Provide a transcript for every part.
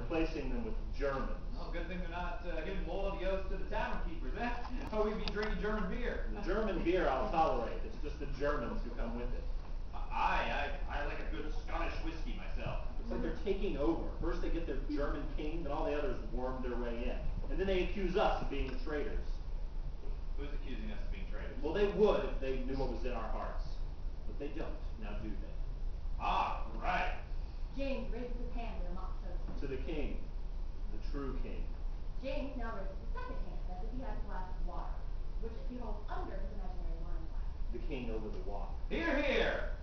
replacing them with Germans. Oh, good thing they're not giving loyalty oaths to the tavern keepers, eh? Oh, we'd be drinking German beer. The German beer I'll tolerate. It's just the Germans who come with it. I like a good Scottish whiskey myself. It's like they're taking over. First they get their German king, then all the others worm their way in. And then they accuse us of being traitors. Who's accusing us of being traitors? Well, they would if they knew what was in our hearts. But they don't. Now do they? Ah, right. James raises his hand in a mock toast. To the king. The true king. James now raises his second hand as if he has a glass of water, which he holds under his imaginary wine glass. The king over the water. Hear, hear!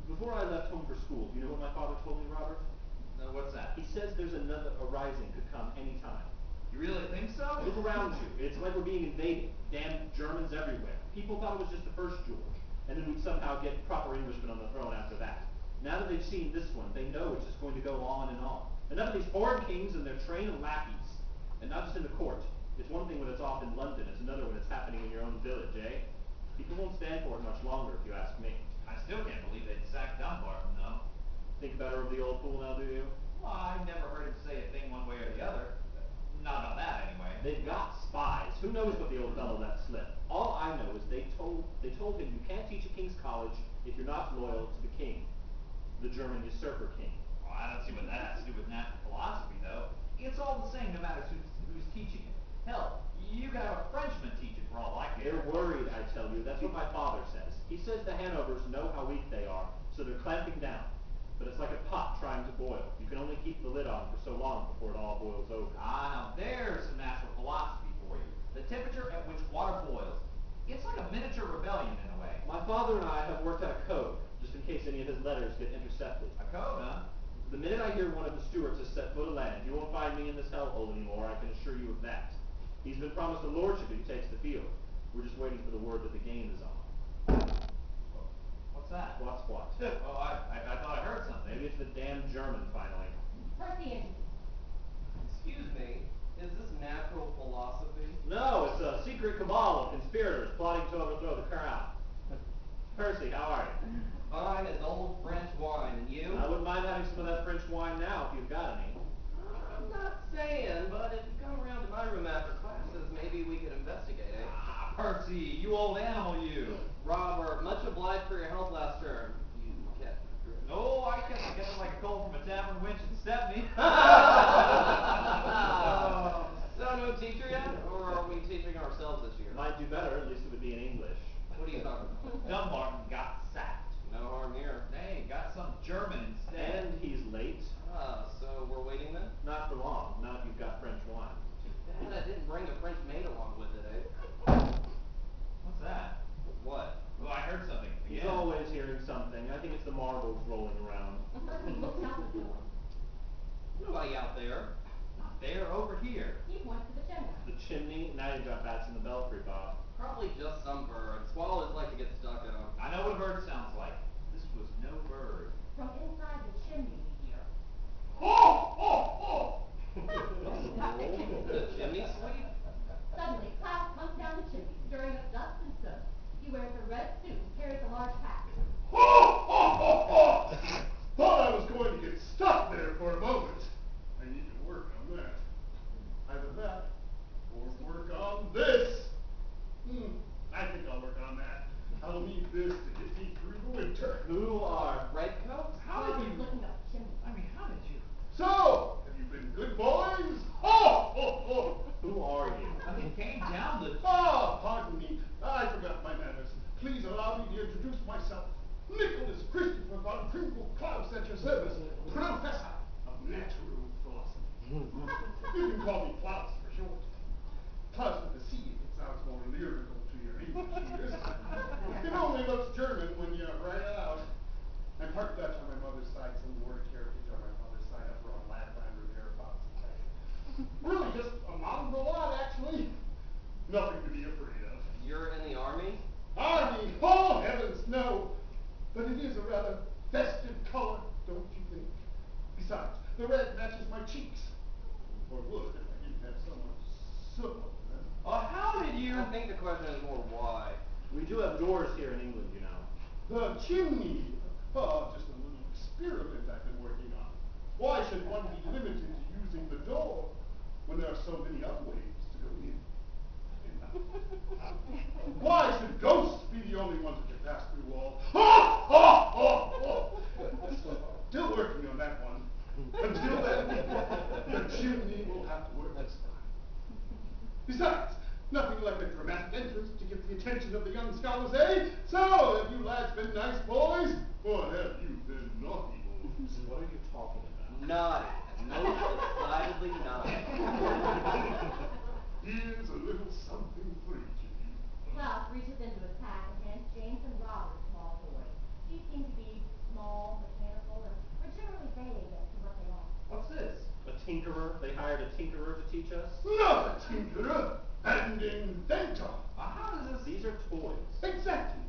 Before I left home for school, do you know what my father told me, Robert? No, what's that? He says there's another rising could come any time. You really think so? Look around you. It's like we're being invaded. Damn Germans everywhere. People thought it was just the first George, and then we'd somehow get proper Englishmen on the throne after that. Now that they've seen this one, they know it's just going to go on and on. Enough of these foreign kings and their train of lackeys. And not just in the court. It's one thing when it's off in London, it's another when it's happening in your own village, eh? People won't stand for it much longer, if you ask me. I still can't believe they'd sack Dumbarton, though. Think better of the old fool now, do you? Well, I never heard him say a thing one way or the other. Not about that, anyway. They've got spies. Who knows what the old fellow let slip? All I know is they told him you can't teach a king's college if you're not loyal to the king, the German usurper king. Well, I don't see what that has to do with natural philosophy, though. It's all the same no matter who's teaching it. Hell, you could have a Frenchman teach it for all I care. They're worried, I tell you. That's what my father says. He says the Hanovers know how weak they are, so they're clamping down. But it's like a pot trying to boil. You can only keep the lid on for so long before it all boils over. Ah, now there's some natural philosophy for you. The temperature at which water boils. It's like a miniature rebellion in a way. My father and I have worked out a code, just in case any of his letters get intercepted. A code, huh? The minute I hear one of the stewards has set foot of land, you won't find me in this hellhole anymore, I can assure you of that. He's been promised a lordship if he takes the field. We're just waiting for the word that the game is on. What's that? What's what? Oh, I thought I heard something. Maybe it's the damn German, finally. Percy and Excuse me, is this natural philosophy? No, it's a secret cabal of conspirators plotting to overthrow the crown. Percy, how are you? Fine as old French wine, and you? I wouldn't mind having some of that French wine now if you've got any. I'm not saying, but if you come around to my room after classes, maybe we could investigate, eh? Ah, Percy, you old animal, you. Robert, much obliged for your help last term. You kept the drift. No, I kept getting like a cold from a tavern wench in Stepney. So no teacher yet, or are we teaching ourselves this year? Might do better, at least it would be in English. What are you talking about? Dumbarton got sacked. No harm here. Hey, got some German instead. And he's late. So we're waiting then? Not for long, not if you've got French wine. Dad, I didn't bring a French maid along with it, eh? What's that? What? Well, I heard something. He's Again. always hearing something. I think it's the marbles rolling around. Percy looks out the door. Nobody out there. Not there, over here. He points to the chimney. The chimney, now you've got bats in the belfry, Bob. Probably just some bird. Swallows like to get stuck in them. I know what a bird sounds like. This was no bird. From inside the chimney, we hear. The chimney sweep? Suddenly, Klaus comes down the chimney, stirring up dust and soot. He wears a red suit and carries a large hat. Thought I was going to get stuck there for a moment. I need to work on that. Either that, or work on this. I think I'll work on that. I'll need this to get me through the winter. Who are Redcoats? How Klaus did is you... looking up the chimney. I mean, how did you... So, have you been good boys? Who are you? I mean, came down the... Pardon me. I forgot my manners. Please allow me to introduce myself. Nicholas Christopher von Pringle Klaus at your service, Professor of Natural Philosophy. You can call me Klaus for short. Klaus with a C if it sounds more lyrical to your English ears. It only looks German when you write it out. I'm part Dutch on my mother's side, some Nordic heritage on my father's side, up on Lapland thereabouts. Really just a mongrel lot, actually. Nothing to be afraid of. You're in the army? Army? Oh, heavens, no. But it is a rather festive color, don't you think? Besides, the red matches my cheeks. Or would if I didn't have so much soot over them. how did you... I think the question is more why. We do have doors here in England, you know. The chimney. Oh, just a little experiment I've been working on. Why should one be limited to using the door when there are so many other ways to go in and out? Why should ghosts be the only ones who can pass through walls? Still working on that one. Until then, the chimney will have to work this time. Besides, nothing like a dramatic entrance to get the attention of the young scholars, eh? So, have you lads been nice boys, or have you been naughty boys? What are you talking about? Naughty. Most decidedly naughty. Here's a little something for each of you. Klaus reaches into his pack and hands James and Robert small toys. These seem to be small, mechanical, and are generally vague as to what they are. What's this? A tinkerer? They hired a tinkerer to teach us? Not a tinkerer, an inventor. How does this? These are toys. Exactly,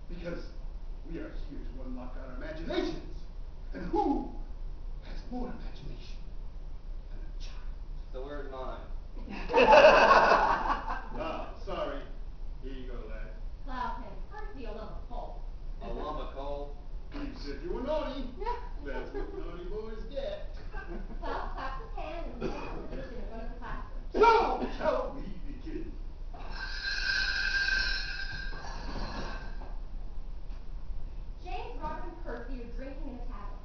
because we are here to unlock our imaginations. And who has more imagination than a child? So where's mine? Ah, sorry. Here you go, lad. Klaus hands Percy a lump of coal. A lump of coal? You said you were naughty. That's what naughty boys get. Klaus claps his hand and takes his position in front of the classroom. So, shall we begin? James, Robert, and Percy are drinking in a tavern.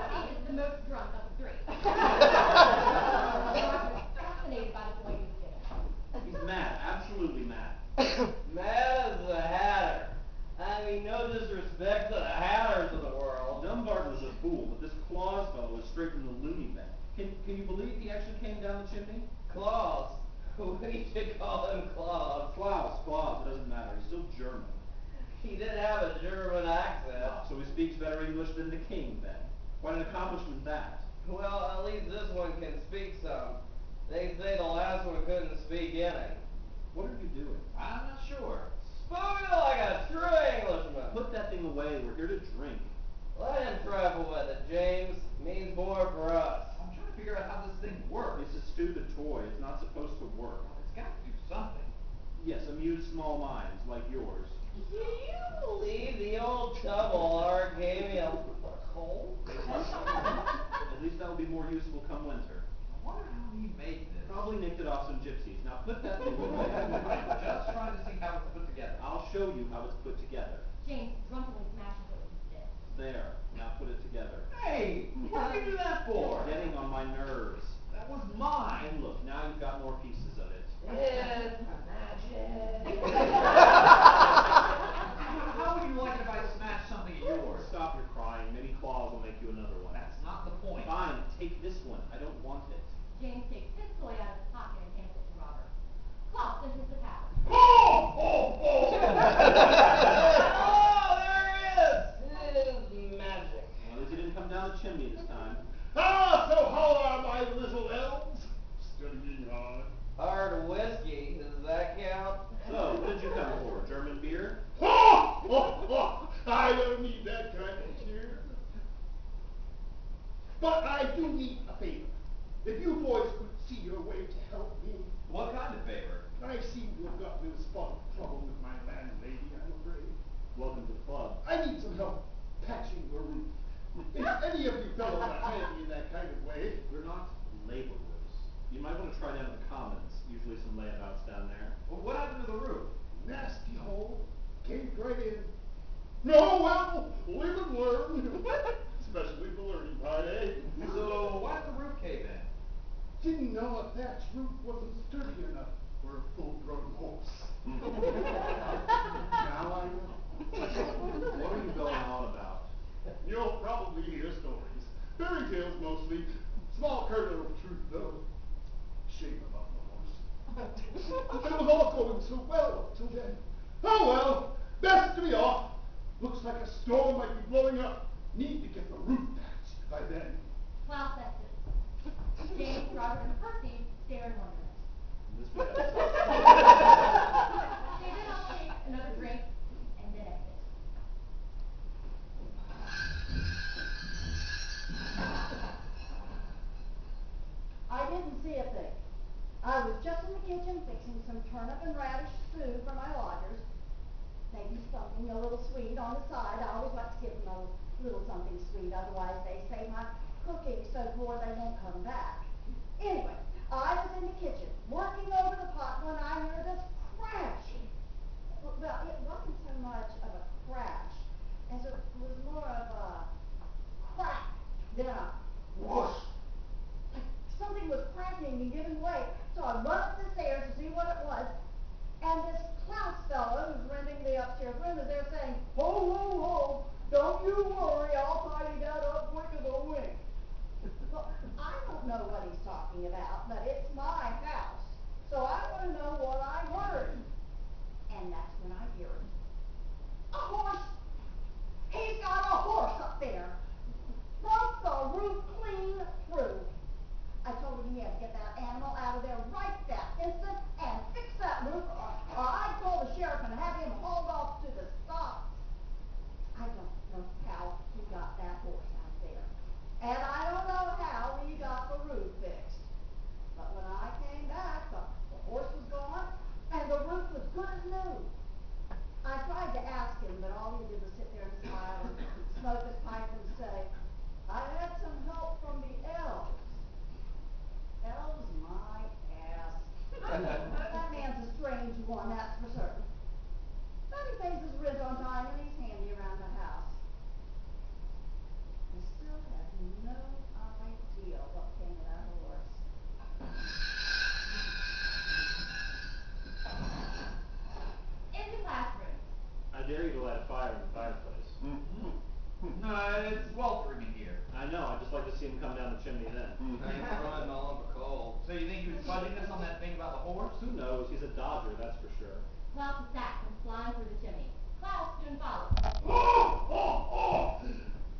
Percy is the most drunk of the three. Robert is fascinated by the boy he's given. He's mad, absolutely mad. Mad as a hatter. I mean, no disrespect to the hatters of the world. Dunbar was a fool, but this Klaus fellow is straight from the loony bin. Can you believe he actually came down the chimney? Klaus. We should call him Klaus. Klaus, it doesn't matter. He's still German. He did have a German accent. So he speaks better English than the king, then. Quite an accomplishment, that. Well, at least this one can speak some. They say the last one couldn't speak any. What are you doing? I'm not sure. Spoken like a true Englishman. Put that thing away. We're here to drink. Let him trifle with it, James. Means more for us. I'm trying to figure out how this thing works. It's a stupid toy. It's not supposed to work. It's got to do something. Yes, amuse small minds like yours. Do you believe the old Tubbleart gave me a cold? At least that will be more useful come winter. I wonder how he made this. Probably nicked it off some gypsies. Now put that thing away. Just trying to see how it's put together. I'll show you how it's put together. James drunkenly smashes it with his stick. There. Now put it together. Hey, what did you do that for? Getting on my nerves. That was mine. And look, now you've got more pieces of it. It's magic. How would you like it if I smashed something of yours? Stop your crying. Maybe Claus will make you another one. That's not the point. Fine, take this one. I don't want it. James takes his toy out of his pocket and hands it to Robert. Klaus enters the tavern. Oh, there he is. It is magic. Well, at least he didn't come down the chimney this time. Ah, so how are my little elves? Studying hard. Hard whiskey, does that count? So, what did you come for? German beer? I don't need that kind of cheer. But I do need a favor. If you boys could see your way to help me. What kind of favor? I seem to have gotten in a spot of trouble with my landlady, I'm afraid. Welcome to the club. I need some help patching the roof. If any of you fellows are handy in that kind of way. We're not laborers. You might want to try down at the Commons. Usually some layabouts down there. Well, what happened to the roof? Nasty hole. Caved right in. No, well, live and learn. Especially the learning part, eh? So, why did the roof cave in? Didn't know a thatch roof wasn't sturdy enough for a full-grown horse. Now I know. What are you going on about? You'll probably hear stories. Fairy tales mostly. Small kernel of truth, though. Shame about the horse. But it was all going so well up till then. Oh well, best to be off. Looks like a storm might be blowing up. Need to get the roof patched by then. Klaus exits. James, Robert, and Percy stare in wonderment. This way. They then all take another drink and then exit. I didn't see a thing. I was just in the kitchen fixing some turnip and radish stew for my lodgers. Maybe something a little sweet on the side. I always like to give them a little something sweet, otherwise they say my cooking's so poor they won't come back. Anyway, I was in the kitchen, working over the pot when I heard this crash. Well, it wasn't so much of a crash as it was more of a crack, then a whoosh. Like something was cracking and giving way. So I run up the stairs to see what it was, and this Klaus fellow who's renting the upstairs room is there saying, "Ho, ho, ho, don't you worry, I'll tidy that up quick as a wink." Well, I don't know what he's talking about, but it's my house, so I want to know what I heard. And that's when I hear it. A horse! He's got a horse up there. Broke the roof clean through. I told him he had to get that animal out of there right that instant and fix that roof, or I'd call the sheriff and have him hauled off to the stocks. I don't know how he got that horse out there. And I don't know how he got the roof fixed. But when I came back, the horse was gone, and the roof was good as new. I tried to ask him, but all he did was sit there and smile and smoke his pipe and say, "I had some help from the elves." Elves my ass. That man's a strange one, that's for certain. But he pays his rent on time and he's handy around the house. I still have no idea what came of that horse. In the classroom. I dare you to light a fire in the fireplace. No, it's sweltering in here. I know, I'd just like to see him come down the chimney then. Thanks for running all over cold. So you think he was fudging us on that thing about the horse? Who knows? He's a dodger, that's for sure. Klaus' sack comes flying through the chimney. Klaus soon follows. Oh, oh, oh!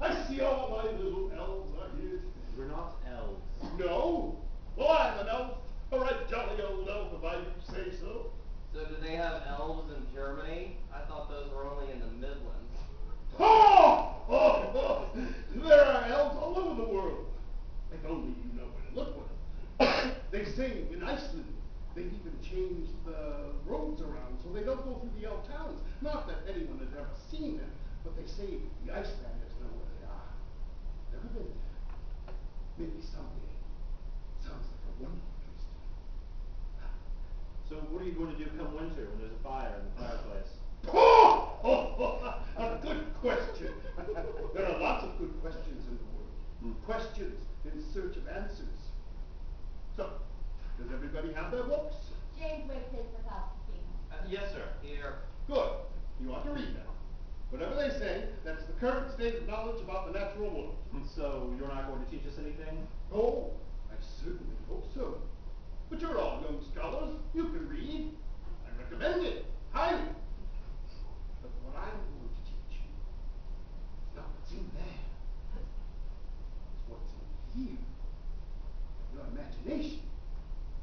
I see all my little elves are here today. We're not elves. No? Well, I'm an elf. A right jolly old elf, if I do say so. So do they have elves in Germany? I thought those were only in the Midlands. Oh! Oh, oh! There are elves all over the world. If only you know where to look for them. They say in Iceland, they've even changed the roads around so they don't go through the elf towns. Not that anyone has ever seen them, but they say the Icelanders know where they are. Never been there. Maybe someday. Sounds like a wonderful place to me. So what are you going to do come winter when there's a fire in the fireplace? Oh, a good question. There are lots of good questions in the world. Questions in search of answers. So, does everybody have their books? James waved his for Klaus to see. Yes, sir. Here. Good. You ought to read them. Whatever they say, that's the current state of knowledge about the natural world. So you're not going to teach us anything? Oh, I certainly hope so. But you're all young scholars. You can read. I recommend it. Highly. But what I'm going to teach you is not what's in there. It's what's in here. Your imagination.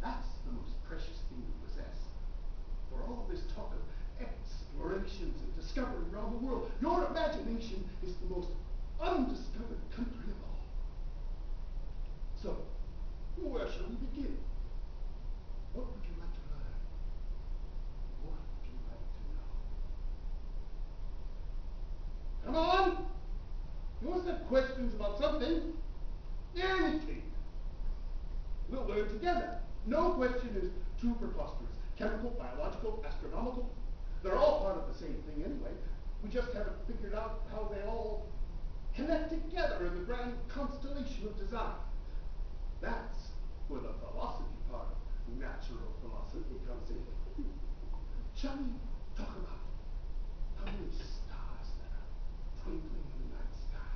That's the most precious thing you possess. For all this talk of explorations and discovery around the world, your imagination is the most undiscovered country of all. So, where shall we begin? What would you like to learn? What would you like to know? Come on! You must have questions about something. Anything. We'll learn together. No question is too preposterous. Chemical, biological, astronomical. They're all part of the same thing anyway. We just haven't figured out how they all connect together in the grand constellation of design. That's where the philosophy part of natural philosophy comes in. Shall we talk about how many stars there are twinkling in the night sky?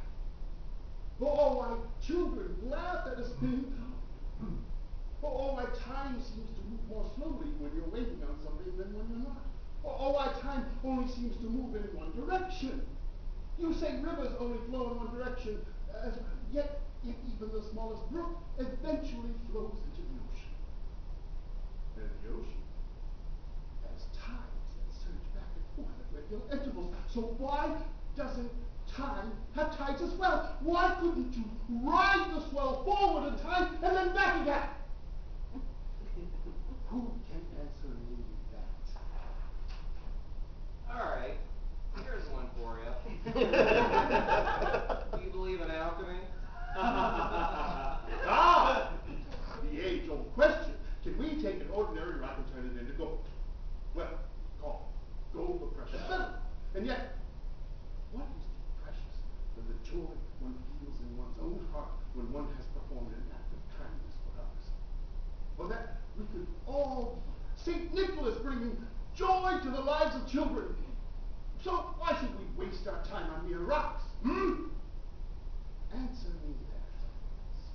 Oh, why children laugh at us being. Oh, why time seems to move more slowly when you're waiting on something than when you're not. Oh, why time only seems to move in one direction. You say rivers only flow in one direction, yet even the smallest brook eventually flows into the ocean. And the ocean has tides that surge back and forth at regular intervals. So why doesn't time have tides as well? Why couldn't you ride the swell forward in time and then back again? Who can answer me that? All right, here's one for you. one feels in one's own heart when one has performed an act of kindness for others. For that we could all St. Nicholas bringing joy to the lives of children. So why should we waste our time on mere rocks? Answer me that.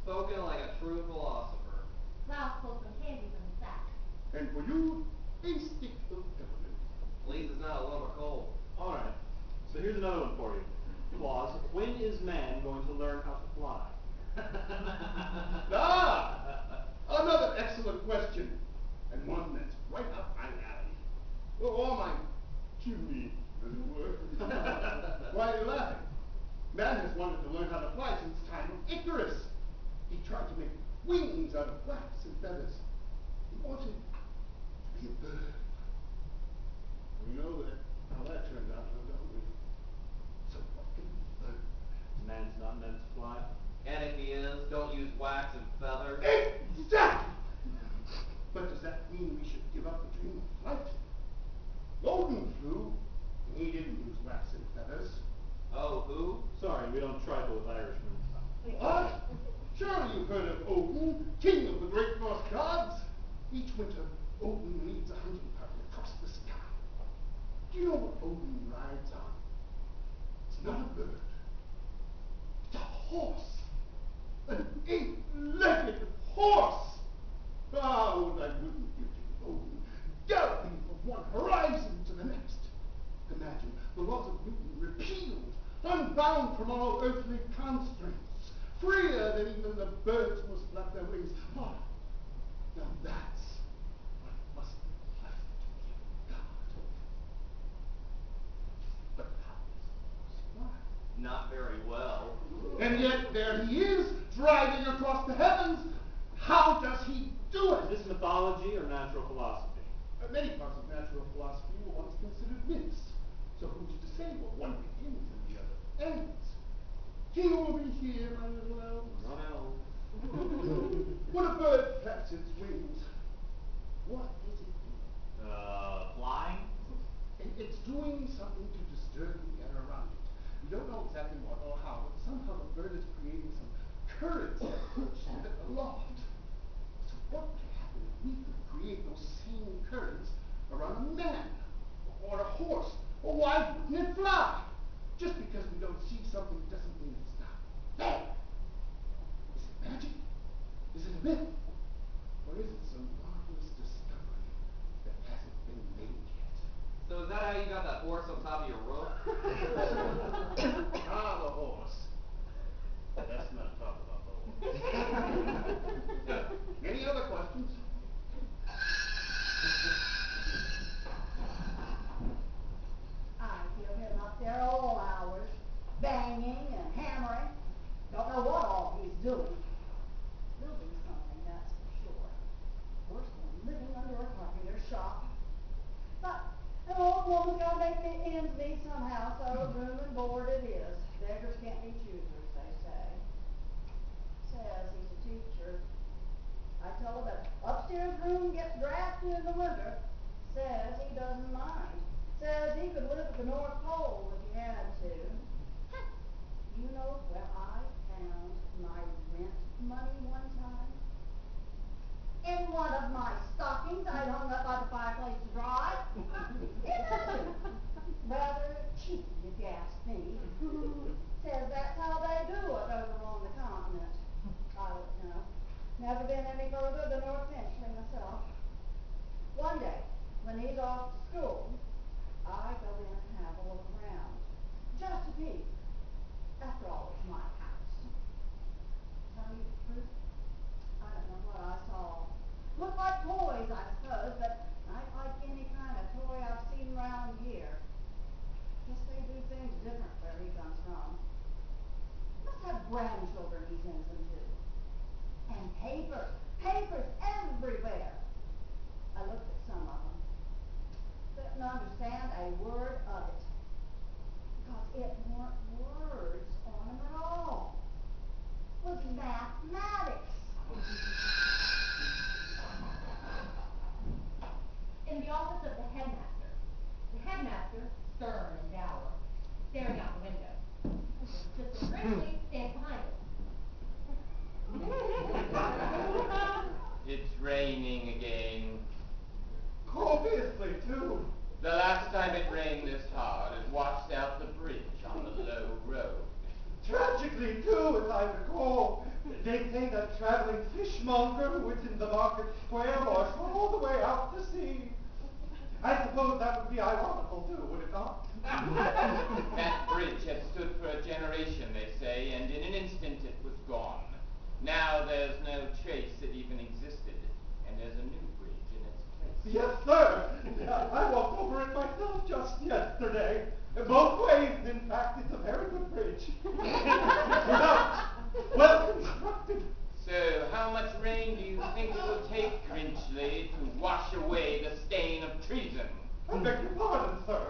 Spoken like a true philosopher. Klaus pulled some candy from his sack. And for you, a stick of peppermint. Please, it's not a lump of coal. All right. So here's another one for you. Klaus, when is man going to learn how to fly? Another excellent question, and one that's right up my alley. Or my chimney, as it were. Why are you laughing? Man has wanted to learn how to fly since the time of Icarus. He tried to make wings out of flax and feathers. He wanted to be a bird. We know how that turned out, don't we? So what can be learned? Man's not meant to fly. And if he is, don't use wax and feathers. Exactly! But does that mean we should give up the dream of flight? Odin flew, and he didn't use wax and feathers. Oh, who? Sorry, we don't trifle with Irishmen. What? Surely you've heard of Odin, king of the great Norse gods. Each winter, Odin leads a hunting party across the sky. Do you know what Odin rides on? It's not a bird. It's a horse. An 8-legged horse. Ah, what I wouldn't give to Odin, galloping from one horizon to the next. Imagine the laws of Newton repealed, unbound from all earthly constraints, freer than even the birds must flap their wings. Ah, now that's what must be left to God. But how does the horse fly? Not very well. And yet there he is, driving across the heavens. How does he do it? Is this mythology or natural philosophy? Many parts of natural philosophy were once considered myths. So who's to say what one begins and the other ends? He will be here, my little elves. Not elves. When a bird flaps its wings, what does it do? Flying? It's doing something to disturb the air around it. We don't know exactly what or how, but somehow the bird is creating some currents that push it aloft. So what would happen if we could create those same currents around a man, or a horse, or why wouldn't it fly? Just because we don't see something doesn't mean it's not there. Is it magic? Is it a myth? Or is it some marvelous discovery that hasn't been made yet? So is that how you got that horse on top of your roof? Ah, the horse. Let's not talk about the horse. Any other questions? I feel him up there all hours, banging and hammering. Don't know what all he's doing. Building something, that's for sure. Worse than living under a carpenter's shop. But an old woman's gotta make the ends meet somehow, so room and board it is. Beggars can't be choosers, they say. Says he's a teacher. I tell her that upstairs room gets drafty in the winter. Says he doesn't mind. Says he could live at the North Pole if he had to. You know where I found my rent money one time? In one of my stockings I'd hung up by the fireplace to dry. Innocent. Rather cheeky, if you ask me. Says that's how they do it over on the continent. I don't know. Never been any further than North Finchley myself. One day, when he's off to school, I go in and have a look around. Just a peek. After all, it's my house. Tell you the truth, I don't know what I saw. Looked like toys, I suppose, but not like any kind of toy I've seen around here. Guess they do things different where he comes from. Must have grandchildren he's into too. And papers, papers everywhere. I looked at some of them. Couldn't understand a word of it. Because it weren't words on them at all. It was mathematics. In the office of the headmaster. The headmaster, stern and dour, staring out the window. Mrs. Grimsley standing do, as I recall. They say that traveling fishmonger who is in the market square washed all the way out to sea. I suppose that would be ironical too, would it not? That bridge had stood for a generation, they say, and in an instant it was gone. Now there's no trace it even existed, and there's a new bridge in its place. Yes, sir. I walked over it myself just yesterday. Both ways, in fact, it's a very good bridge. Well constructed. So, how much rain do you think it will take, Grinchley, to wash away the stain of treason? I beg your pardon, sir.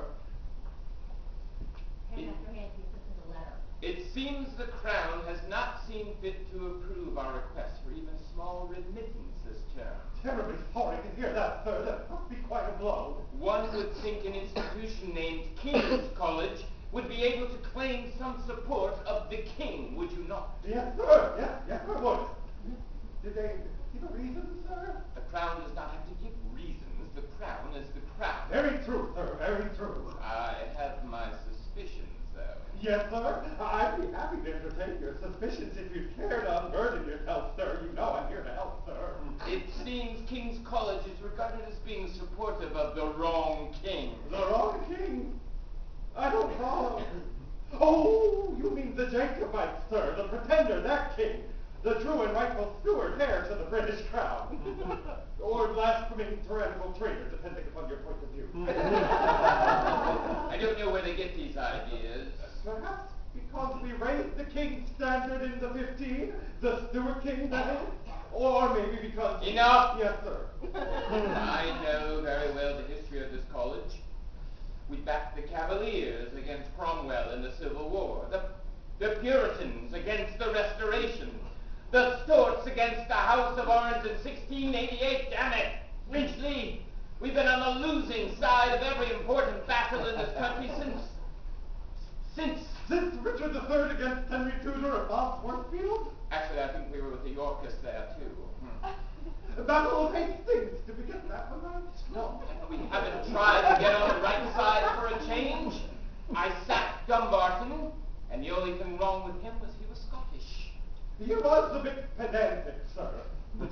And Mr. Yancey sent us a letter. It seems the Crown has not seen fit to approve our request for even small remittance this term. Terribly sorry to hear that, sir. That must be quite a blow. One would think an institution named King's College would be able to claim some support of the king, would you not? Yes, sir. Yes, I would. Did they give a reason, sir? The Crown does not have to give reasons. The Crown is the Crown. Very true, sir. Very true. I have my suspicions, though. Yes, sir. I'd be happy to entertain your suspicions if you care to unburden yourself, sir. You know I'm here to help, sir. It seems King's College is regarded as being supportive of the wrong king. The wrong king? I don't follow. Oh, you mean the Jacobites, sir. The pretender, that king. The true and rightful steward heir to the British crown. Or blaspheming tyrannical traitor, depending upon your point of view. I don't know where they get these ideas. Perhaps because we raised the king's standard in the 15, the Stuart king, that is. Or maybe because... Enough! Yes, sir. I know very well the history of this college. We backed the Cavaliers against Cromwell in the Civil War, the Puritans against the Restoration, the Stuarts against the House of Orange in 1688, damn it! Grinchley, we've been on the losing side of every important battle in this country Since Richard III against Henry Tudor at Bosworthfield? Actually, I think we were with the Yorkists there, too. The Battle of Hastings, did we get that one right? No, we haven't tried to get on the right side for a change. I sacked Dumbarton, and the only thing wrong with him was he was Scottish. He was a bit pedantic, sir.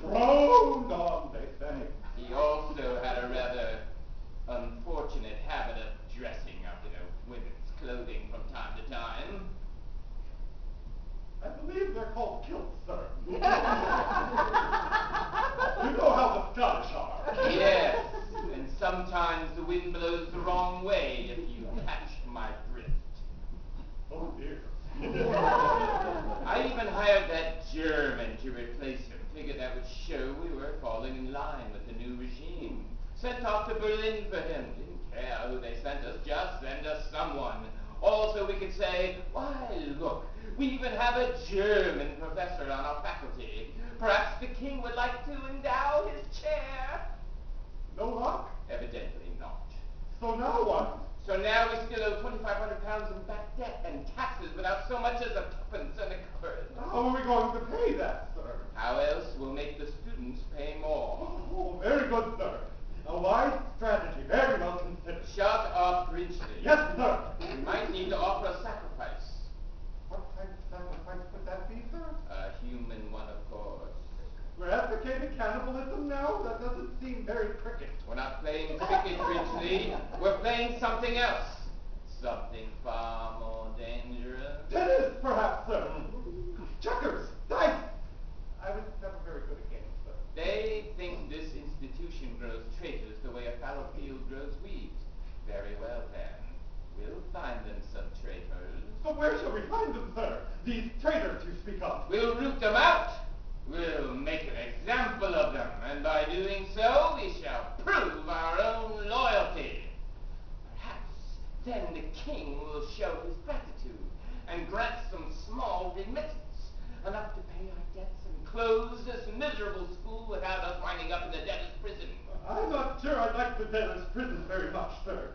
Droned on, they say. He also had a rather unfortunate habit of dressing up in women's clothing from time to time. I believe they're called kilts, sir. You know how the Scottish are. Yes, and sometimes the wind blows the wrong way, if you catch my drift. Oh, dear. I even hired that German to replace him. Figured that would show we were falling in line with the new regime. Sent off to Berlin for him. Didn't care who they sent us, just send us someone. Also, we could say, why, look, we even have a German professor on our faculty. Perhaps the king would like to endow his chair. No luck? Evidently not. So now what? So now we still owe £2,500 in back debt and taxes without so much as a tuppence in the cupboard. How are we going to pay that, sir? How else will make the students pay more? Oh, very good, sir. A wise strategy, very well considered. Shut up, Grinchley. Yes, sir. We might need to offer a sacrifice. What kind of sacrifice would that be, sir? A human one, of course. We're advocating cannibalism now? That doesn't seem very cricket. We're not playing cricket, Grinchley. We're playing something else. Something far more dangerous. Tennis, perhaps, sir. Checkers, dice. I was never very good at games, sir. They think this institution grows traitors the way a fallow field grows weeds. Very well, then. We'll find them some traitors. But where shall we find them, sir? These traitors you speak of. We'll root them out. We'll make an example of them, and by doing so, we shall prove our own loyalty. Perhaps then the king will show his gratitude and grant some small remittance, enough to pay our debts and close this miserable school without us winding up in the debtor's prison. I'm not sure I'd like the debtor's prison very much, sir.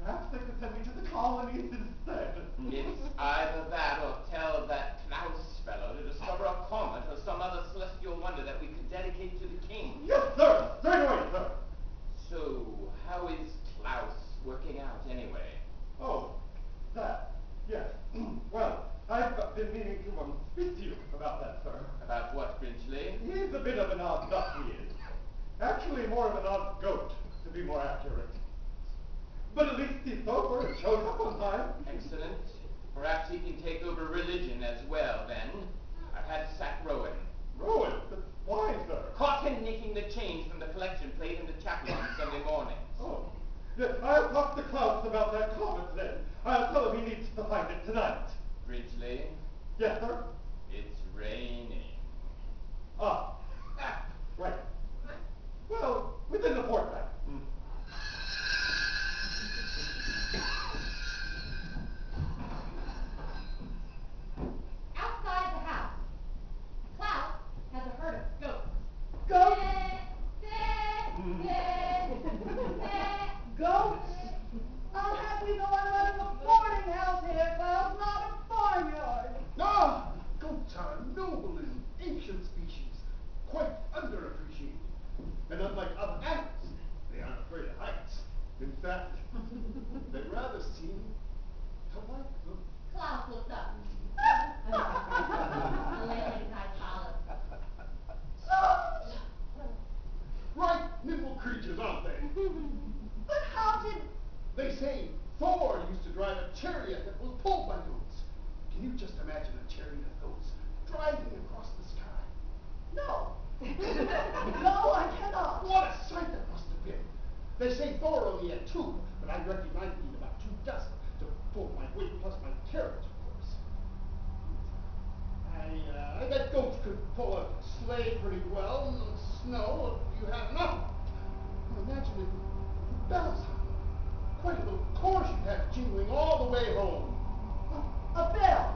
Perhaps they could send me to the colonies instead. It's either that or tell that Klaus fellow to discover a comet or some other celestial wonder that we could dedicate to the king. Yes, sir. Straight away, sir. So, how is Klaus working out anyway? Oh, that. Yes. Well, I've been meaning to speak more of an odd goat, to be more accurate. But at least he's sober and shows up on time. Excellent. Perhaps he can take over religion as well, then. I had to sack Rowan. Rowan? But why, sir? Caught him nicking the change from the collection plate in the chapel on Sunday mornings. Oh. Yeah, I'll talk to Klaus about that comet then. I'll tell him he needs to find it tonight. Bridgeley, Yes, sir? it's raining. Ah, right. Well, within the fortnight. Outside the house, Klaus has a herd of goats. Goats? Goats. Goats? Unhappy though I live in a boarding house here, Klaus, not a farmyard. Ah, goats are a noble and ancient species, quite underappreciated. And unlike other animals, they aren't afraid of heights. In fact, they rather seem to like them. Klaus looks up. The landlady's eyes follow. Right, nimble creatures, aren't they? But how did... They say Thor used to drive a chariot that was pulled by goats. Can you just imagine a chariot of goats driving across the sky? No. No, I cannot. What a sight that must have been. They say Thor only had two, but I reckon I'd need about 2 dozen to pull my weight plus my carriage, of course. I bet goats could pull a sleigh pretty well in the snow if you had enough. Imagine if the bells hung. Quite a little chorus you'd have jingling all the way home. A bell.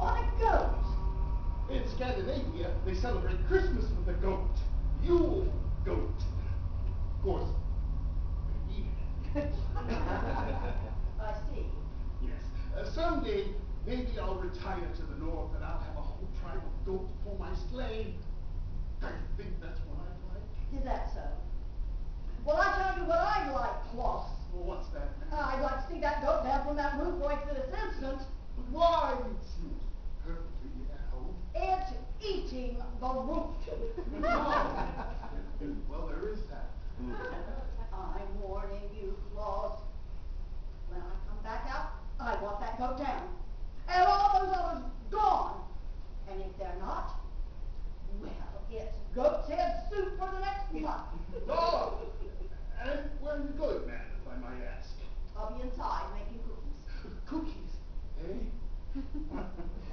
On a goat. In Scandinavia, they celebrate Christmas with a goat. Yule goat. Of course, they eat it. I see. Yes. Someday, maybe I'll retire to the north and I'll have a whole tribe of goats pull my sleigh. I think that's what I'd like. Is that so? Well, I tell you what I'd like, Klaus. Well, what's that? I'd like to see that goat down from that roof right this instant. Why, it seems perfectly at home. It's eating the roof. Well, there is that. I'm warning you, Klaus. When I come back out, I want that goat down. And all those others gone. And if they're not, well, it's goat's head soup for the next month. Oh! And where are you going, man, if I might ask? I'll be inside making cookies. Cookies, eh?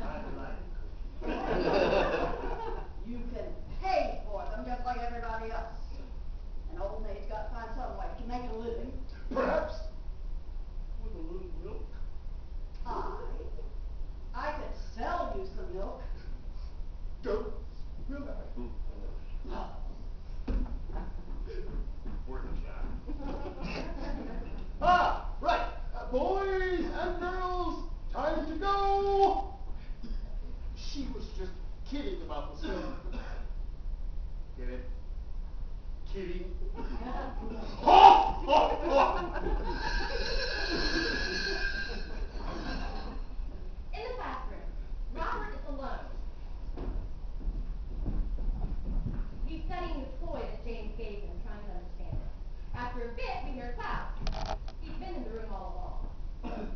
I like cookies. You can pay for them just like everybody else. An old maid's got to find some way to make a living. Perhaps with a little milk. I could sell you some milk. Goats, will I? Worth a shot. Ah, right. Boys and girls, time to go. She was just kidding about the silver. Get it? Kidding. Oh! Oh! Oh! In the classroom, Robert is alone. He's studying the toy that James gave him, trying to understand it. After a bit, we hear Klaus. He's been in the room all along.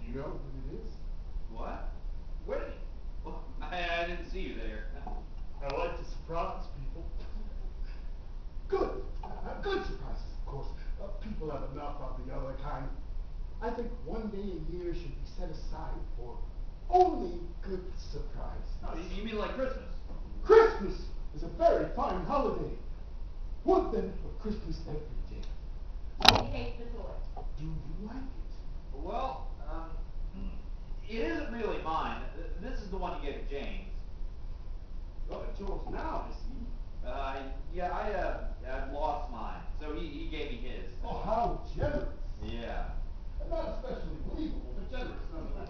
Do you know what it is? What? Where did you? Well, I didn't see you there. I like to surprise people. Good. Good surprises, of course. People have enough of the other kind. I think one day a year should be set aside for only good surprises. Oh, you mean like Christmas? Christmas is a very fine holiday. What then for Christmas every day? He hates the toy. Do you like it? Well, it isn't really mine. This is the one you gave to James. Well, it's yours now, I see. Yeah, I lost mine, so he gave me his. Oh, how generous. Yeah. Not especially believable, but generous nonetheless.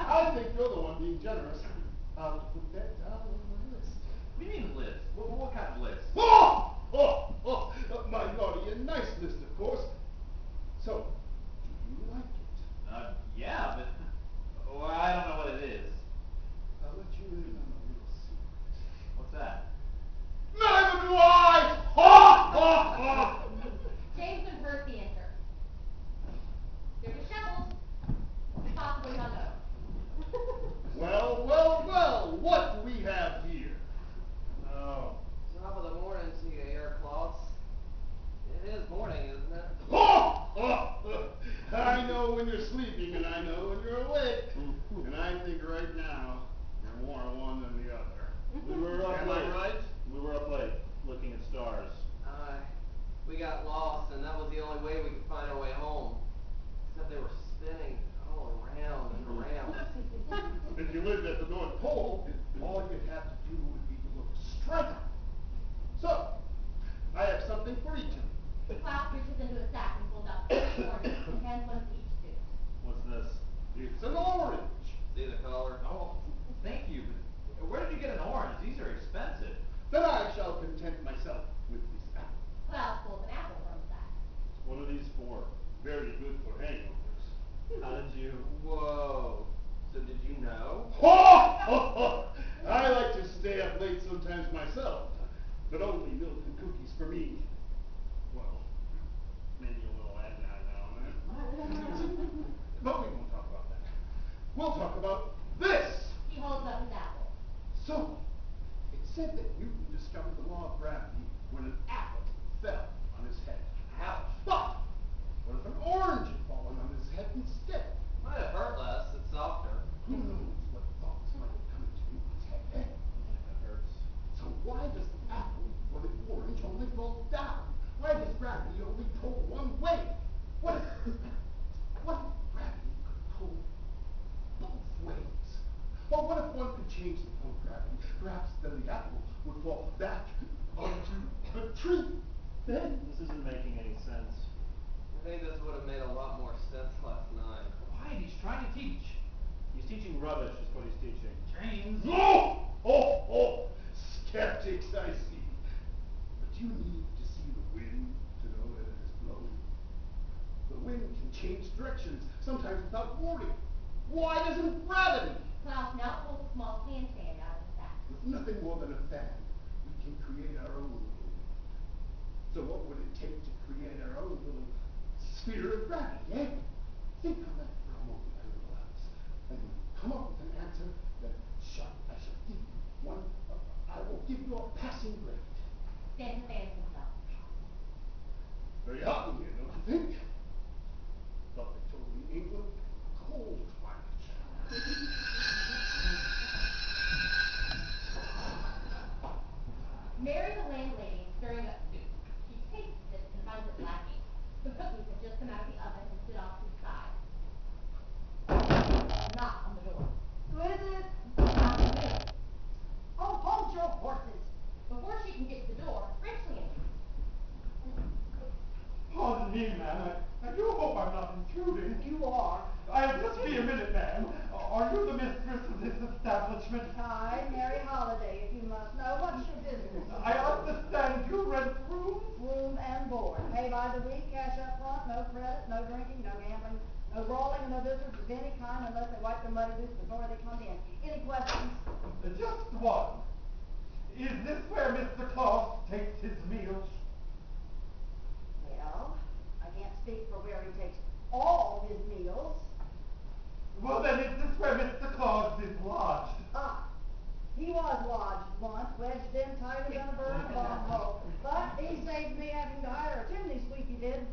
I think you're the one being generous. I'll put that down on my list. What do you mean list? What kind of list? Oh! Oh! Oh! My naughty and nice list, of course. So, do you like it? Yeah, but well, I don't know what it is. I'll let you in on a little secret. possibly not know. Well, well, well, what do we have here? Oh. Top of the morning to you, Air Klaus. It is morning, isn't it? Oh, oh, oh. I know when you're sleeping and I know when you're awake. And I think right now you're more one than the other. We were up Am I late. right? We were up late, looking at stars. We got lost, and that was the only way we could find our way home. Except they were spinning all around and around. If you lived at the North Pole, all you'd have to do would be to look straight up. So, I have something for each of you. Klaus reaches into his sack and pulls out 3 oranges and hands one to each student. What's this? It's an orange. See the color? Oh, thank you, but where did you get an orange? These are expensive. Then I shall content myself with this apple. Klaus pulls an apple from his sack. What are these for? Very good for hangovers. How did you? Whoa. So did you know? Ho, ho, ho. I like to stay up late sometimes myself, but only milk and cookies for me. Well, maybe a little eggnog now and then. But we won't talk about that. We'll talk about this. He holds up his apple. So, it's said that Newton discovered the law of gravity when an apple fell on his head. Ouch. But, what if an orange had fallen on his head instead? Might have hurt less. It's softer. Who knows what thoughts might have come into Newton's head then? That hurts. So why does the apple or the orange only fall down? Why does gravity only pull one way? What if gravity could pull both ways? Or what if one could change the flow of gravity? Perhaps then the apple would fall back onto the tree. Then This isn't making any sense. I think this would have made a lot more sense last night. Quiet, he's trying to teach. He's teaching rubbish, is what he's teaching. James. Oh, oh, oh, skeptics, I see. But you need to see the wind to know that it is blowing. The wind can change directions, sometimes without warning. Why doesn't gravity? Klaus now pulls a small hand fan out of his sack. With nothing more than a fan, we can create our own little wind. So what would it take to create our own little sphere of gravity, eh? Think on that for a moment, my little Alice. And when you come up with an answer, then I shall give you one, I will give you a passing grade. Stanton fans himself. Very hot in here, don't you think? Thought they told me England was a cold climate. Mary, the landlady, is stirring up soup. She tastes it and finds it lacking. The cookies have just come out of the oven and sit off to the side. Knock on the door. Who is it? Knock on the door. Oh, hold your horses. Before she can get to the door, Richley enters. Pardon me, ma'am. I do hope I'm not intruding. You are. I'll just be a minute, ma'am. Are you the mistress of this establishment? Hi, Mary Holiday, if you must know. What's your business? I understand you rent rooms? Room and board. Pay by the week, cash up front, no credit, no drinking, no gambling, no brawling, no visitors of any kind unless they wipe their muddy boots before they come in. Any questions? Just one. Is this where Mr. Klaus takes his meals? Well, I can't speak for where he takes all his meals. Well, then, is this where Mr. Klaus is lodged? Ah, he was lodged once, wedged in tighter than a burn bomb hole. But he saved me having to hire a chimney sweep, he did.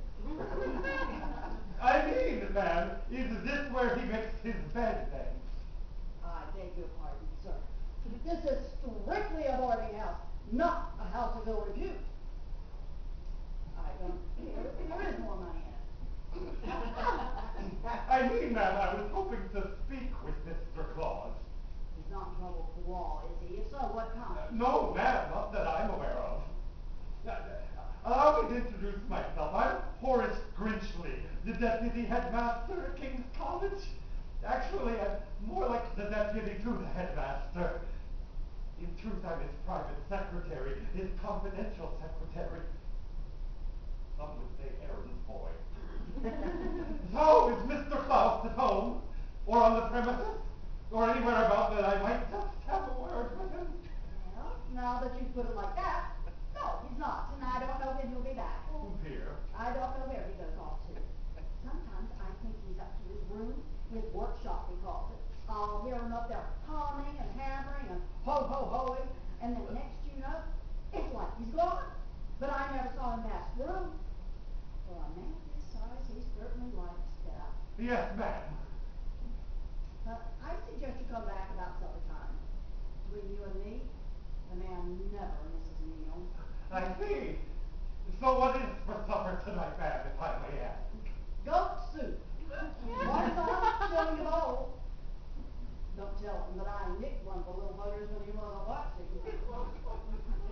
I mean, ma'am, is this where he makes his bed, then? I beg your pardon, sir. This is strictly a boarding house, not a house of ill repute. I don't care if there is more money in it. I mean, ma'am, I was hoping to speak with Mr. Claus. He's not in trouble with the law, is he? If so, what kind? No, ma'am, not that I'm aware of. Allow me to introduce myself. I'm Horace Grinchley, the deputy headmaster at King's College. Actually, I'm more like the deputy to the headmaster. In truth, I'm his private secretary, his confidential secretary. Some would say errand boy. So, is Mr. Klaus at home? Or on the premises? Or anywhere about that I might just have a word with him? Well, now that you put it like that, no, he's not, and I don't know when he'll be back. Oh dear. I don't know where he goes off to. Sometimes I think he's up to his room, his workshop, Yes, ma'am. I suggest you come back about supper time. Between you and me, the man never misses a meal. I see. So what is for supper tonight, ma'am, if I may ask? Goat soup. One on, chilling of old. Don't tell him that I nicked one of the little buggers when he wasn't watching.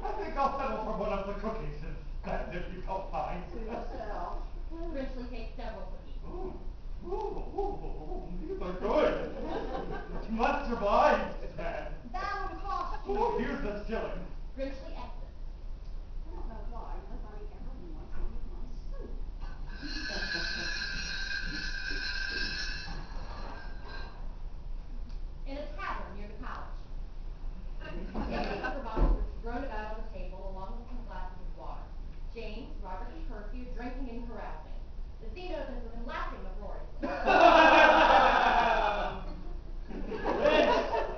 I think I'll settle for one of the cookies instead, if you don't mind. To yourself. Bridgely takes several cookies. These are good. Must survive, man. That'll cost you. Oh, here's the shilling. Bridgely exits. I don't know why nobody ever wants to eat my soup. In a tavern near the college. Empty liquor bottles were thrown about on the table along with some glasses of water. James, Robert, and Percy are drinking and carousing. The scene opens with them laughing uproariously.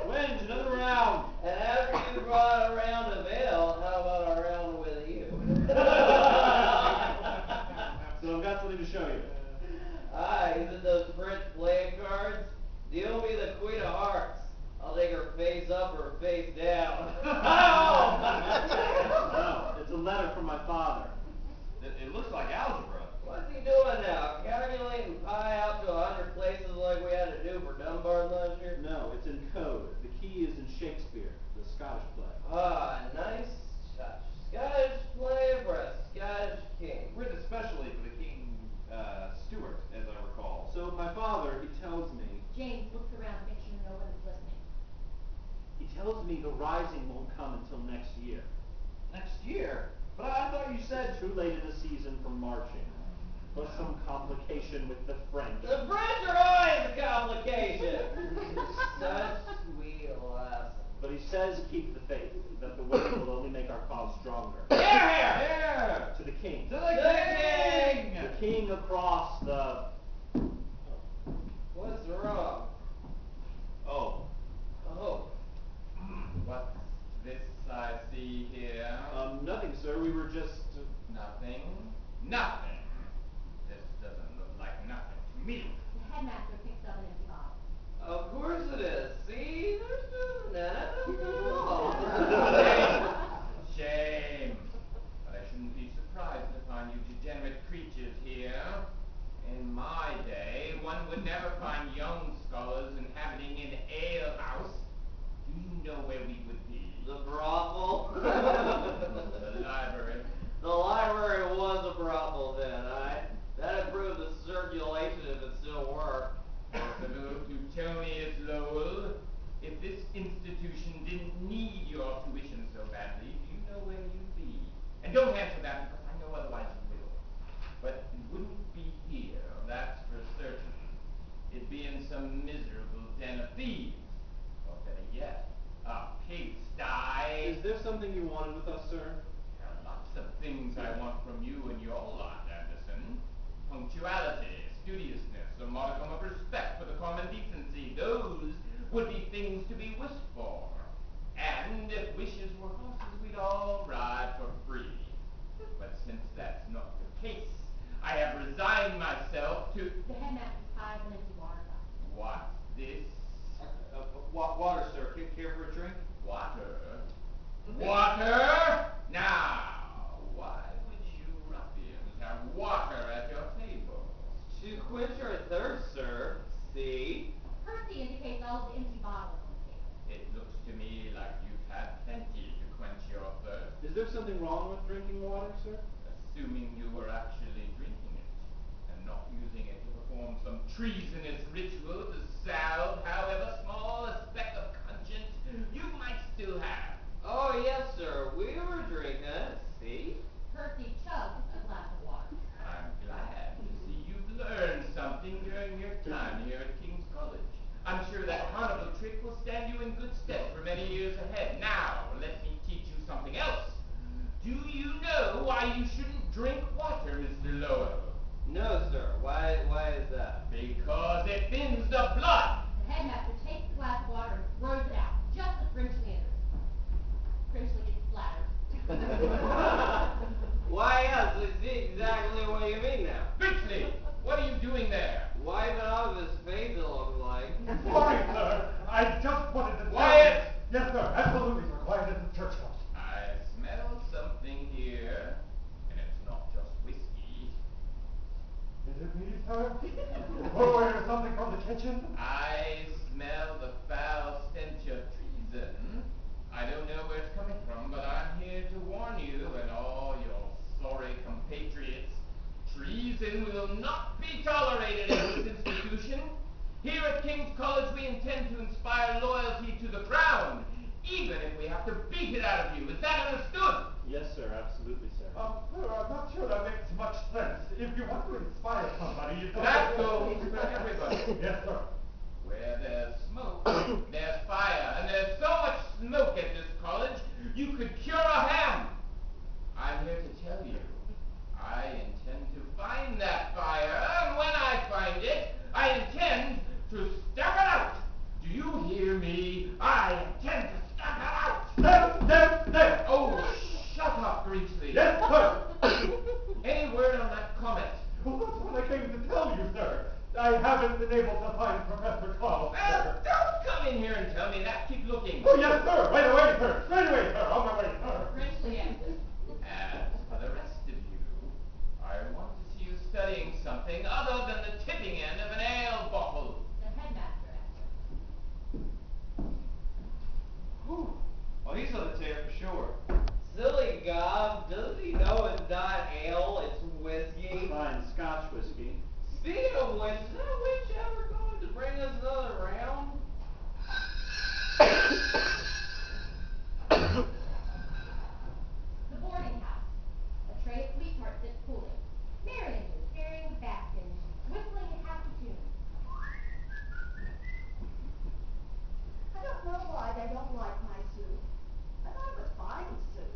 Wins, another round. And after you brought a round of ale, how about a round with you? So I've got something to show you. Is it those French playing cards? Deal me the queen of hearts. I'll take her face up or face down. No, it's a letter from my father. It looks like algebra. What's he doing now? Calculating pi out to 100 places like we had to do for Dunbar last year? No, it's in code. The key is in Shakespeare, the Scottish play. Ah, nice touch. Scottish play for a Scottish king. Written especially for the King Stuart, as I recall. So my father, he tells me, James looks around to make sure no one is listening. he tells me the rising won't come until next year. Next year? But I thought you said... Too late in the season for marching. Plus some complication with the French. The French are always a complication. Such sweet lesson. But he says keep the faith, that the winning will only make our cause stronger. Here! To the king. To the king! The king across the... What's wrong? Oh. Oh. What's this I see here? Nothing, sir. We were just... Nothing? Nothing. This doesn't look like nothing to me. The headmaster picks up an empty bottle. Of course it is. See? There's nothing at all. Shame. But I shouldn't be surprised to find you degenerate creatures here. In my day, one would never find young scholars inhabiting an alehouse. Do you know where we would be? The brothel. The library. The library was a brothel then. That improved the circulation if it still worked. Salute to Tony Lowell. If this institution didn't need your tuition so badly, do you know where you'd be? And don't answer that because I know otherwise you will. But you wouldn't be here, that's for certain. It'd be in some miserable den of thieves. Or better yet, a pigsty. Is there something you wanted with us, sir? There are lots of things I want from you and your lot, Anderson. Punctuality, studiousness, a modicum of respect for the common decency. Those would be things to be wished for. And if wishes were horses, we'd all ride for free. But since that's not the case, I have resigned myself to... The headmaster ties an empty water glass. What's this? Water, sir. Care for a drink? Water? Water? Now, why would you ruffians have water at your table? To quench our thirst, sir. See? Percy indicates all of the empty bottles on the table. It looks to me like you've had plenty to quench your thirst. Is there something wrong with drinking water, sir? Assuming you were actually drinking it, and not using it to perform some treasonous ritual to salve, however small, a speck of conscience you might still have. Oh, yes, sir. We were drinking it. See? Percy chugs a glass of water. I'm glad to see you've learned something during your time here at King's College. I'm sure that carnival trick will stand you in good stead for many years ahead. Now, let me teach you something else. Do you know why you shouldn't drink water, Mr. Lowell? No, sir. Why is that? Because it thins the blood. The headmaster takes the glass of water and throws it out, just as Bridgely enters. Bridgely gets splattered. Why, yes, I see exactly what you mean now. Bridgely, what are you doing there? Wiping off I smell the foul stench of treason. I don't know where it's coming from, but I'm here to warn you and all your sorry compatriots. Treason will not be tolerated in this institution. Here at King's College, we intend to inspire loyalty to the crown, even if we have to beat it out of you. Is that understood? Yes, sir, absolutely, sir. Sir, I'm not sure that makes much sense. If you want to inspire somebody, you That goes for everybody. Yes, sir. Where there's smoke, there's fire, and there's so much smoke at this college, you could cure a ham. I'm here to tell you, I intend to find that fire, and when I find it, I intend to stamp it out. Do you hear me? I intend to stamp it out. Stamp. Oh, shut up, Greasley. Yes, sir. Any word on that comment? Well, that's what I came to tell you, sir. I haven't been able to find Professor Klaus, Well, sir. don't come in here and tell me that. Keep looking. Oh, yes, sir. Right away, sir. Straight away, sir. On my way, sir. Grinchly exit. As for the rest of you, I want to see you studying something other than the tipping end of an ale bottle. The headmaster exit. Whew. Well, he's on the tape for sure. Silly gob, doesn't he know it's not ale, it's whiskey? Fine, Scotch whiskey. Speaking of which, is that witch ever going to bring us another round? The boarding house. A tray of sweethearts sits cooling. Marion is carrying a basket, whistling a happy tune. I don't know why they don't like my soup. I thought it was fine soup.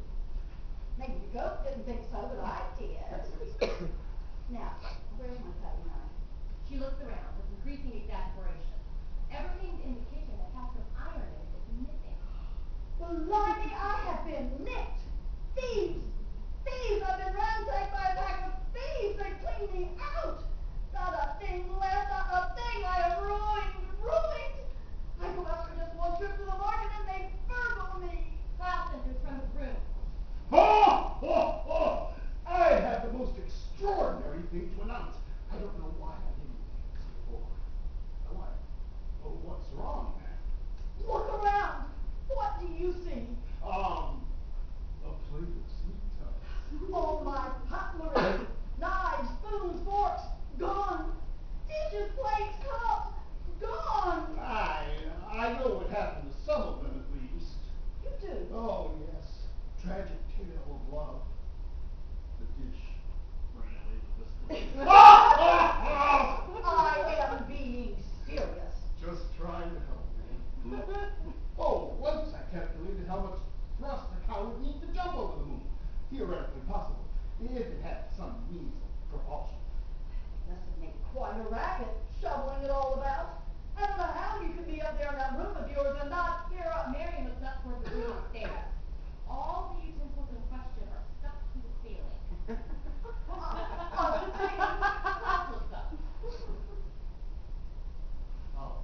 Maybe the goat didn't think so, but I did. Now, where's my cutting knife? She looks around with increasing exasperation. Everything in the kitchen that has some iron in it is missing. Blimey, I have been nicked. Thieves! Thieves! I've been ransacked by a pack of thieves. They cleaned me out. Not a thing left, not a thing. I am ruined. I go out for just one trip to the market and they burgle me. Klaus enters from his room. I have the most extraordinary thing to announce. I don't know why I didn't think this before. Why? Oh, what's wrong, man? Look around. What do you see? A plate of sweet tarts. All my cutlery, knives, spoons, forks, gone. Dishes, plates, cups, gone. I know what happened to some of them at least. You do. Oh, yes. Tragic tale of love. The dish ran away with us. I am being serious. Just trying to help, man. Oh, once I calculated how much thrust a cow would need to jump over the moon. Theoretically possible, if it had some means of propulsion. Must have made quite a racket, shoveling it all about. I don't know how you can be up there in that room of yours and not hear a... Marion looks up toward the room upstairs. All the utensils in question are stuck to the ceiling. Klaus looks up. Oh.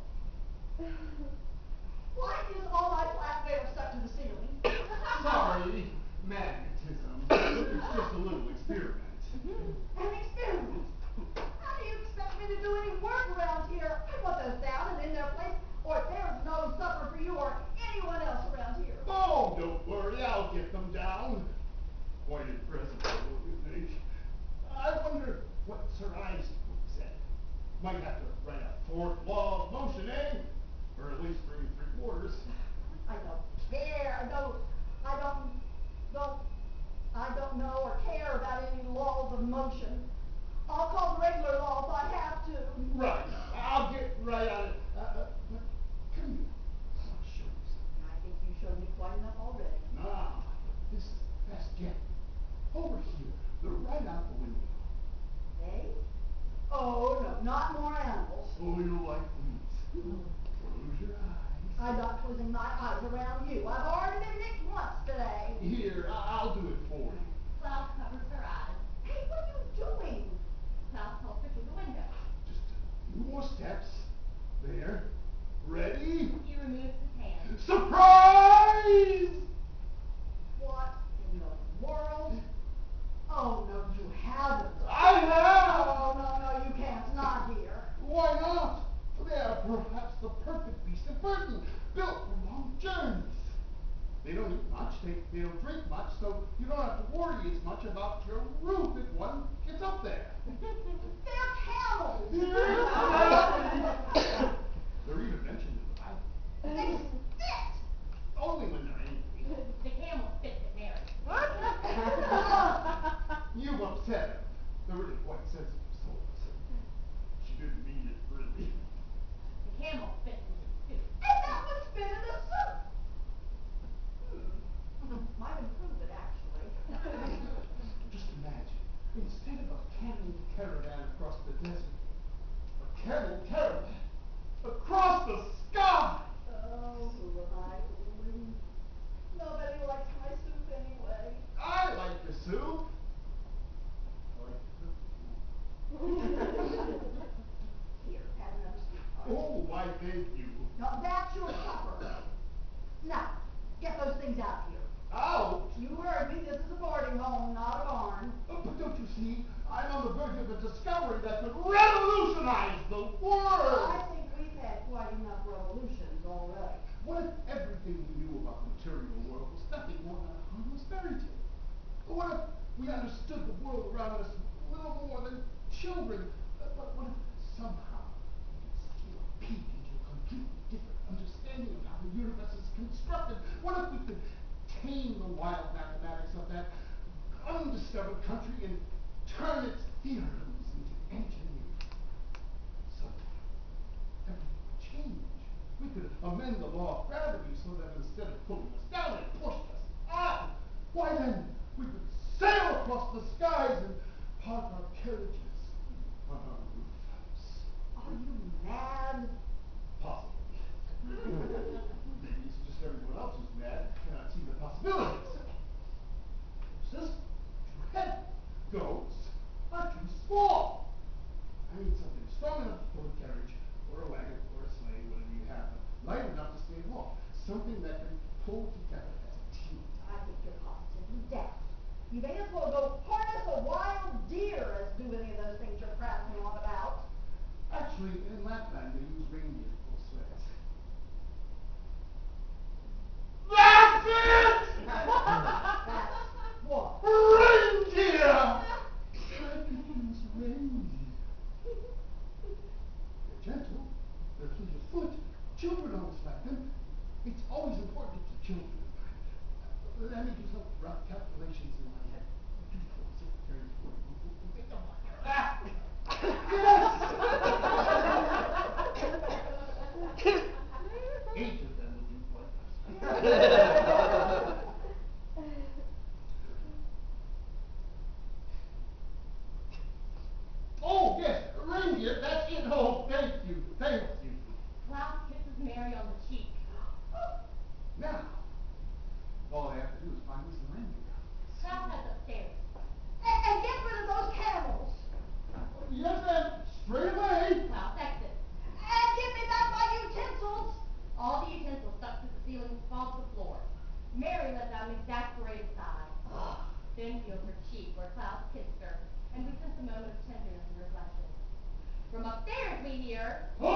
Why is all my flatware stuck to the ceiling? Sorry, magnetism. It's just a little experiment. An experiment. How do you expect me to do any work around here? I want those down and in their place, or there's no supper for you or anyone else around here. Oh, don't worry, I'll get them down. Quite impressive, don't you think? I wonder what Sir Isaac said. Might have to write a fourth law of motion, eh? Or at least 3 3/4. I don't care. I don't know or care about any laws of motion. I'll call the regular law if I have to. Right, I'll get right on it. But come here. I want to show you something. I think you showed me quite enough already. Nah, this is the best yet. Over here, they're right out the window. Hey? Oh, no, not more animals. Oh, you like these? Close your eyes. I'm not closing my eyes around you. I've already been nicked once today. Here, I'll do it for you. Klaus covers her eyes. Hey, what are you doing? Klaus helps her to the window. Just a few more steps. There. Ready? He removes his hand. Surprise! What in the world? Oh, no, you haven't. I have! Oh, no, you can't. Not here. Why not? They're perhaps the perfect beast of burden, built for long journeys. They don't eat much, they don't drink much, so you don't have to worry as much about your roof if one gets up there. They're camels. They're even mentioned in the Bible. They spit. Only when they're angry. The camel spits at Mary. You've upset her. They're really quite sensitive souls. She didn't mean it, really. The camel spits in his soup. And that was spit in the soup. Might improve it, actually. Just imagine, instead of a camel caravan across the desert, a camel caravan across the sky! Oh, who am I fooling? Nobody likes my soup anyway. I like your soup. I like your soup. Here, have another sweetheart. Oh, why, thank you. Now, that's your supper. Now, get those things out of here. Ouch! You heard me, this is a boarding home, not a barn. But don't you see, I'm on the verge of a discovery that could revolutionize the world! I think we've had quite enough revolutions already. What if everything we knew about the material world was nothing more than a harmless fairy tale? What if we understood the world around us a little more than children? But what if somehow we could steal a peek into a completely different understanding of how the universe is constructed? What if we could tame the wild mathematics of that undiscovered country and turn its theorems into engineering? Somehow, everything would change. We could amend the law of gravity so that instead of pulling us down, it pushed us up. Why then, we could sail across the skies and park our carriages on our rooftops. Are you mad? Possibly. Maybe it's just everyone else who's mad and cannot see the possibilities. System, too heavy. Goats are too small. I need something strong enough to pull a carriage, or a wagon, or a sleigh, whatever you have, but light enough to stay aloft. Something that can pull together as a team. I think you're positively daft. You may as well go harness a wild deer as do any of those things you're prattling on about. Actually, in Lapland, they use reindeer to pull sleds. That's it! That's what? Reindeer! I can use reindeer. They're gentle, they're fleet of foot, children always like them. It's always important to keep children in mind. Let me do some rough calculations in my head. 2, 4, 6, 30, 40. Ah! Yes! 8 of them will do quite nicely. Oh, yes, reindeer, that's it. Oh, thank you, thank you. Klaus kisses Mary on the cheek. Now, all I have to do is find me some reindeer. Klaus heads upstairs. And get rid of those camels. Yes, ma'am, straight away. Klaus exits. And give me back my utensils. All the utensils stuck to the ceiling fall to the floor. Mary lets out an exasperated sigh. Then feels her cheek where Klaus kissed her, and we sense a moment of tenderness and reflection. From upstairs we hear, Oh,